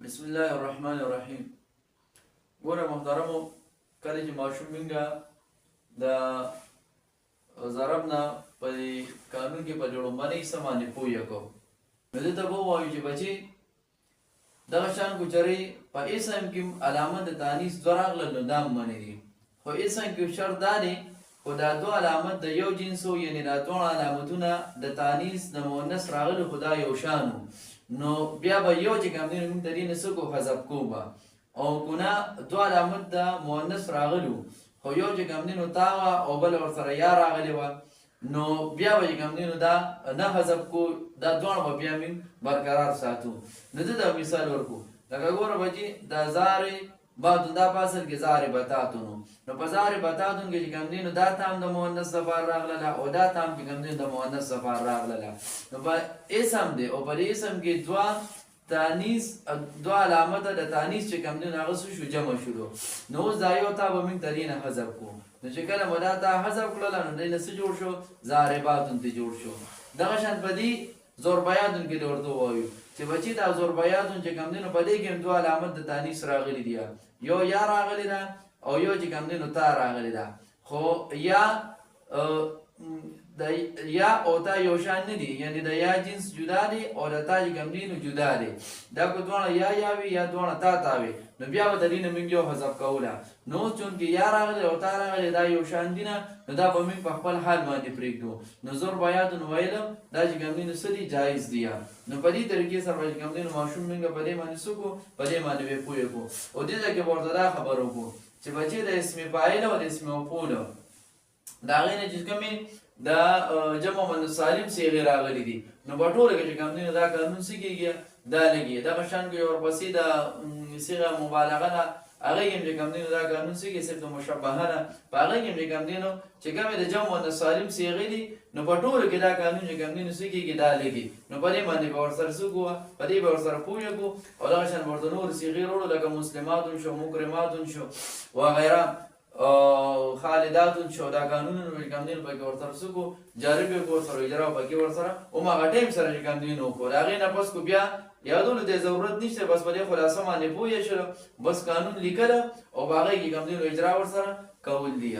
بسم الله الرحمن الرحیم. ګوره محترمو، کله چې ماشوم منګه د ضرب نه په قانون کې په جوړمبنۍ څه باندې پوهه کو، نو دې ته به ووایو چې بچي دغه شان کوچرۍ په اسم کې علامه د تانیث دوه راغله نو دا منې دي، خو اسم کې شرط دا دی خو دا دوه علامت د یو جنسو، یعنی دا دوه علامتونه د تانیث د مؤنث راغلي خو دا یو شانو، نو بیا به یو چې کوم دی موږ د دې نه څه کو حذف کوو به، او کونه دوه علامت د مؤنث راغلو خو یو چې کوم دی نو تا وه او بله ورسره یا راغلې وه، نو بیا به چې کوم دی نو دا نه حذف کو، دا دواړه به بیا موږ برقرار ساتو. نو دلته مثال ورکو، لکه ګوره بچي دا زارې باتون دا په اصل کې زارې بتاتونو، نو په زارې بتاتون کې چې کوم دی نو دا تام د مؤنث لپاره راغله او دا تام چې کوم دی د مؤنث لپاره راغله، نو په اسم دی او په اسم کې دوه تانیث دوه علامته د تانیث چې کوم دی نو هغه څه شو جمع شولو، نو اوس دا یو تا به موږ د دې نه حذف کوو، نو چې کله مو دا تا حذف کړله نو دی نه څه جوړ شو، ضارباتون ته جوړ شو. دغه شان په دې ضربیاتون کې ورته ووایو چې بچي دا ضربیاتون چې کوم دی نو په دې کې هم دوه علامت د تانیث راغلي دي، یو یا راغلی ده او یو چې کوم دی نو تا راغلی ده، خو یا د یا او تا یو شان نه دي، یعنی د یا جنس جدا دی او د تا چې کوم دی نو جدا دی، دا که دواړه یا وي یا دواړه تا وي نو بیا به د دې نه موږ یو حذف کوله، نو چونکې یا راغلی او تا راغلی دا یو شان دي نه، نو دا به موږ په خپل حال باندې پرېږدو. نو ضربیاتون ویلم دا چې کوم دی نو څه دي جایز دي، نو په دې طریقې سره به چې کوم دی نو ماشوم موږ په دې باندې څه کړو، په دې باندې به پوه کړو. او دې ځای کې به ورته دا خبره وکړو چې بچي د اسم فاعل او د اسم مفعول د هغې نه چې کومې د جمع مؤنث سالم صیغې راغلي دي، نو په ټوله کې چې کوم دی نو دا قانون څه کېږي، دا لګي. دغه شان کې ورپسې د صیغه مبالغه ده، هغې کې هم چې کوم دی نو دا قانون څه کېږي، صرف د مشبهه ده، په هغې کې هم چې کوم دی نو چې کومې د جمع مؤنث سالم صیغې دي، نو په ټوله کې دا قانون چې کوم دی نو څه کېږي، دا لګي. نو په دې باندې به ورسره څه کوو، په دې به ورسره پوه کړو، او دغه شان ورته نور صیغې راوړو لکه مسلماتون شو، مکرماتون شو وغیره، خالداتون شو، دا قانونونه چې کوم دی نو پکې ورسره څه کړو، جاري به کړو، ورسره اجرا پکې ورسره هماغه ټایم سره چې کوم دی نو وکړو. د هغې نه پس کو بیا یادولو ته ضرورت نشته، بس په دې خلاصه باندې پوه شول، بس قانون لیکله او په هغې کې کوم دی نو اجرا ورسره کول دي.